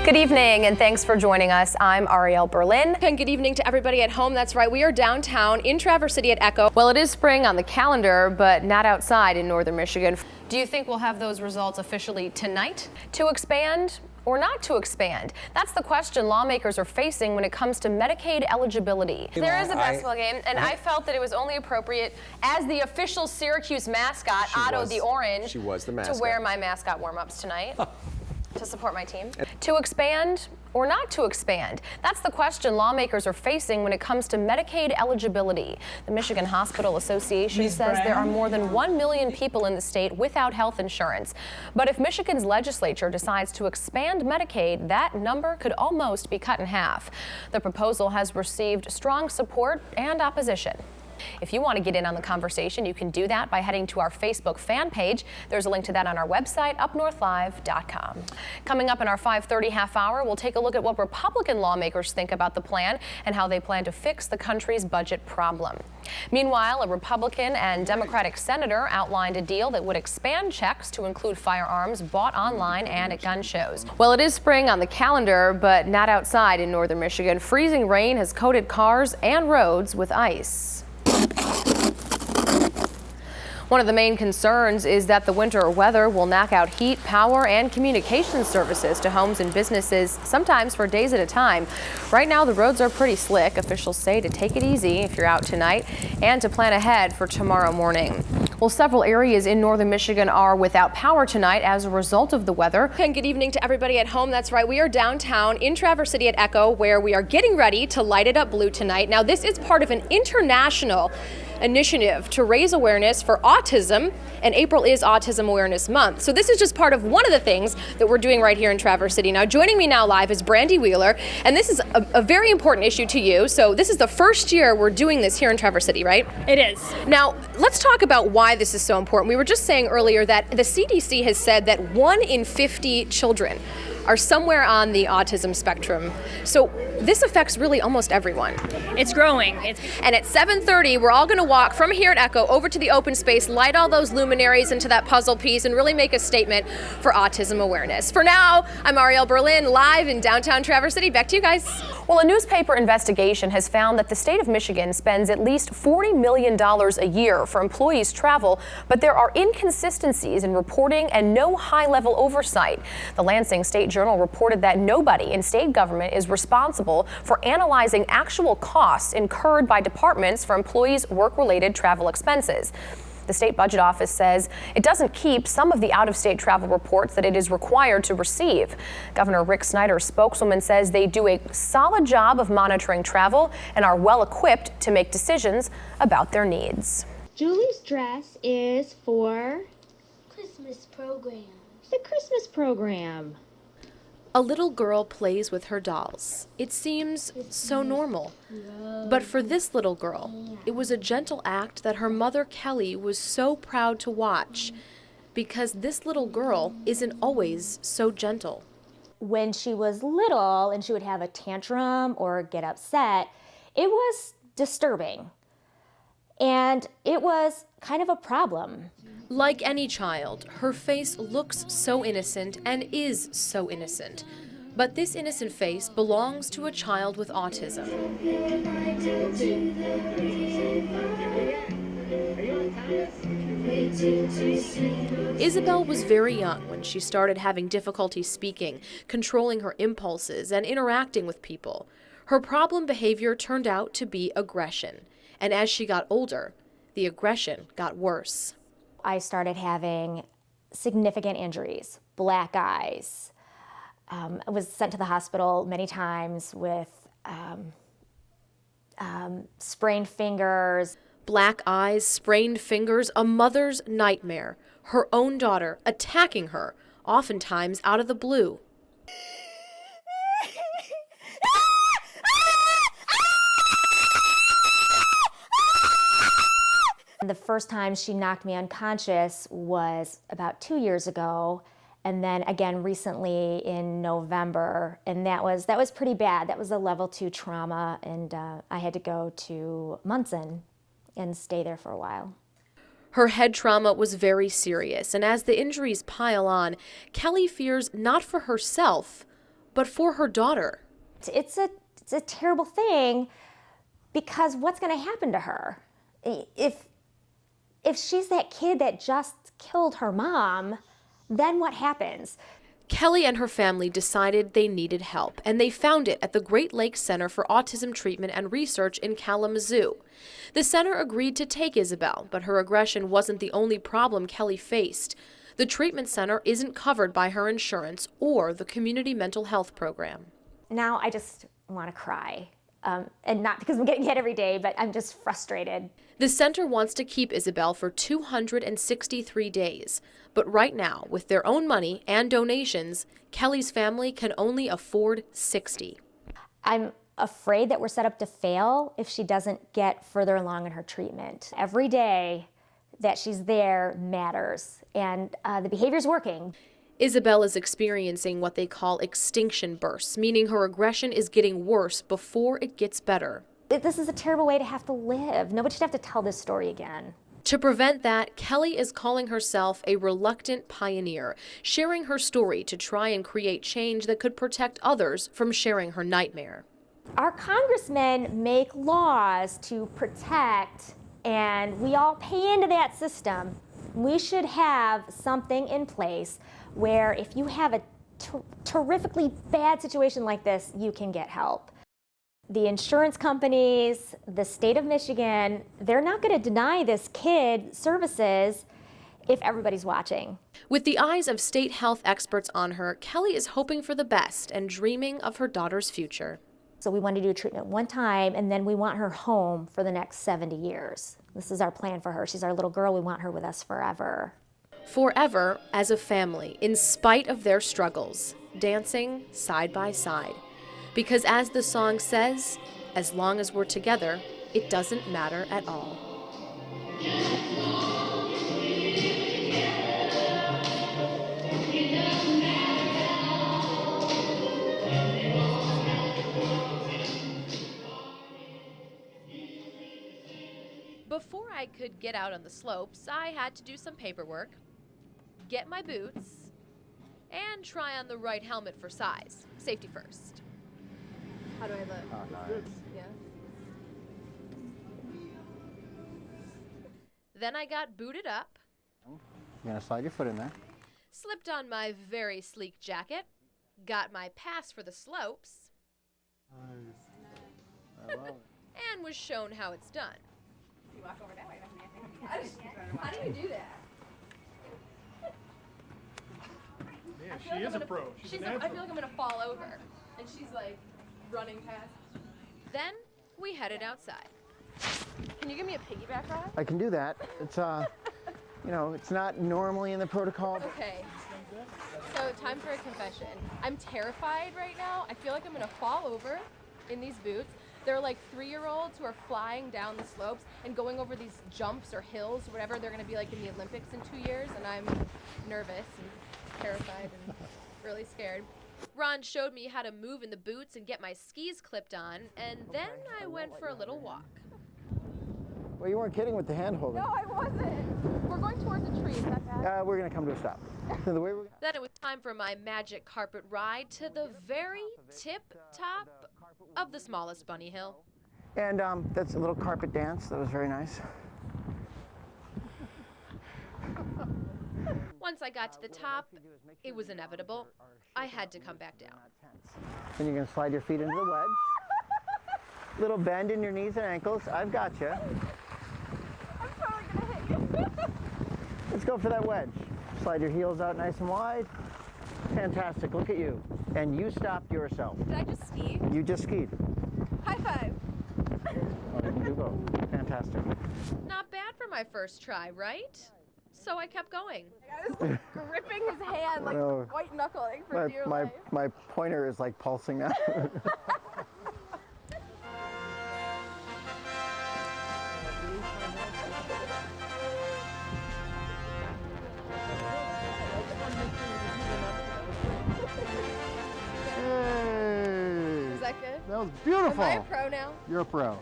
Good evening and thanks for joining us. I'm Arielle Berlin. And good evening to everybody at home. That's right, we are downtown in Traverse City at Echo. Well, it is spring on the calendar, but not outside in northern Michigan. Do you think we'll have those results officially tonight? To expand or not to expand? That's the question lawmakers are facing when it comes to Medicaid eligibility. There is a basketball game, and I felt that it was only appropriate as the official Syracuse mascot, Otto the Orange, to wear my mascot warm-ups tonight. To support my team. To expand or not to expand? That's the question lawmakers are facing when it comes to Medicaid eligibility. The Michigan Hospital Association says there are more than 1 million people in the state without health insurance. But if Michigan's legislature decides to expand Medicaid, that number could almost be cut in half. The proposal has received strong support and opposition. If you want to get in on the conversation, you can do that by heading to our Facebook fan page. There's a link to that on our website, upnorthlive.com. Coming up in our 5:30 half hour, we'll take a look at what Republican lawmakers think about the plan and how they plan to fix the country's budget problem. Meanwhile, a Republican and Democratic senator outlined a deal that would expand checks to include firearms bought online and at gun shows. Well, it is spring on the calendar, but not outside in northern Michigan. Freezing rain has coated cars and roads with ice. One of the main concerns is that the winter weather will knock out heat, power, and communication services to homes and businesses, sometimes for days at a time. Right now, the roads are pretty slick. Officials say to take it easy if you're out tonight and to plan ahead for tomorrow morning. Well, several areas in northern Michigan are without power tonight as a result of the weather. And good evening to everybody at home. That's right, we are downtown in Traverse City at Echo, where we are getting ready to light it up blue tonight. Now, this is part of an international initiative to raise awareness for autism, and April is Autism Awareness Month. So this is just part of one of the things that we're doing right here in Traverse City. Now, joining me now live is Brandy Wheeler, and this is a very important issue to you. So this is the first year we're doing this here in Traverse City, right? It is. Now, let's talk about why this is so important. We were just saying earlier that the CDC has said that 1 in 50 children are somewhere on the autism spectrum. So this affects really almost everyone. It's growing. And at 7:30, we're all going to walk from here at Echo over to the open space, light all those luminaries into that puzzle piece, and really make a statement for autism awareness. For now, I'm Arielle Berlin, live in downtown Traverse City. Back to you guys. Well, a newspaper investigation has found that the state of Michigan spends at least $40 million a year for employees' travel, but there are inconsistencies in reporting and no high-level oversight. The Lansing State Journal reported that nobody in state government is responsible for analyzing actual costs incurred by departments for employees' work-related travel expenses. The state budget office says it doesn't keep some of the out-of-state travel reports that it is required to receive. Governor Rick Snyder's spokeswoman says they do a solid job of monitoring travel and are well equipped to make decisions about their needs. Julie's dress is for Christmas program. the Christmas program. A little girl plays with her dolls. It seems so normal. But for this little girl, it was a gentle act that her mother Kelly was so proud to watch, because this little girl isn't always so gentle. When she was little and she would have a tantrum or get upset, it was disturbing. And it was kind of a problem. Like any child, her face looks so innocent and is so innocent. But this innocent face belongs to a child with autism. Isabel was very young when she started having difficulty speaking, controlling her impulses, and interacting with people. Her problem behavior turned out to be aggression. And as she got older, the aggression got worse. I started having significant injuries, black eyes. I was sent to the hospital many times with sprained fingers. Black eyes, sprained fingers, a mother's nightmare. Her own daughter attacking her, oftentimes out of the blue. The first time she knocked me unconscious was about 2 years ago, and then again recently in November, and that was pretty bad. That was a level 2 trauma, and I had to go to Munson and stay there for a while. Her head trauma was very serious, and as the injuries pile on, Kelly fears not for herself, but for her daughter. It's a terrible thing, because what's going to happen to her? If she's that kid that just killed her mom, then what happens? Kelly and her family decided they needed help, and they found it at the Great Lakes Center for Autism Treatment and Research in Kalamazoo. The center agreed to take Isabel, but her aggression wasn't the only problem Kelly faced. The treatment center isn't covered by her insurance or the community mental health program. Now I just want to cry. And not because I'm getting hit every day, but I'm just frustrated. The center wants to keep Isabel for 263 days. But right now, with their own money and donations, Kelly's family can only afford 60. I'm afraid that we're set up to fail if she doesn't get further along in her treatment. Every day that she's there matters, and the behavior's working. Isabel is experiencing what they call extinction bursts, meaning her aggression is getting worse before it gets better. This is a terrible way to have to live. Nobody should have to tell this story again. To prevent that, Kelly is calling herself a reluctant pioneer, sharing her story to try and create change that could protect others from sharing her nightmare. Our congressmen make laws to protect, and we all pay into that system. We should have something in place where if you have a terrifically bad situation like this, you can get help. The insurance companies, the state of Michigan, they're not going to deny this kid services if everybody's watching. With the eyes of state health experts on her, Kelly is hoping for the best and dreaming of her daughter's future. So we want to do treatment one time, and then we want her home for the next 70 years. This is our plan for her. She's our little girl. We want her with us forever. Forever as a family, in spite of their struggles, dancing side by side. Because as the song says, as long as we're together, it doesn't matter at all. Before I could get out on the slopes, I had to do some paperwork, get my boots, and try on the right helmet for size. Safety first. How do I look? Oh, nice. Yeah. Then I got booted up, You're gonna slide your foot in there. slipped on my very sleek jacket, got my pass for the slopes, Nice. I love it. and was shown how it's done. You walk over that way. How do you do that? Yeah, she is a pro. She's a I natural. feel like I'm gonna fall over, and she's like running past. Then we headed outside. Can you give me a piggyback ride? I can do that. It's you know, it's not normally in the protocol. But Okay. So time for a confession. I'm terrified right now. I feel like I'm gonna fall over in these boots. They're like 3-year-olds who are flying down the slopes and going over these jumps or hills, whatever. They're gonna be like in the Olympics in 2 years, and I'm nervous and terrified and really scared. Ron showed me how to move in the boots and get my skis clipped on, and then I went for a little walk. Well, you weren't kidding with the hand holding. No, I wasn't. We're going towards a tree. Is that bad? We're gonna come to a stop. So the way we're Then it was time for my magic carpet ride to the very tip top of the smallest bunny hill. and that's a little carpet dance. That was very nice. Once I got to the top, it was inevitable. I had to come back down. Then you're gonna slide your feet into the wedge. Little bend in your knees and ankles. I've got you. I'm totally gonna hit you. Let's go for that wedge. Slide your heels out nice and wide. Fantastic. Look at you. And you stopped yourself. Did I just ski? You just skied. High five. Oh, you can do both. Fantastic. Not bad for my first try, right? So I kept going. I was gripping his hand, like No. white knuckling for dear life. My pointer is like pulsing now. Hey! Is that good? That was beautiful. Am I a pro now? You're a pro.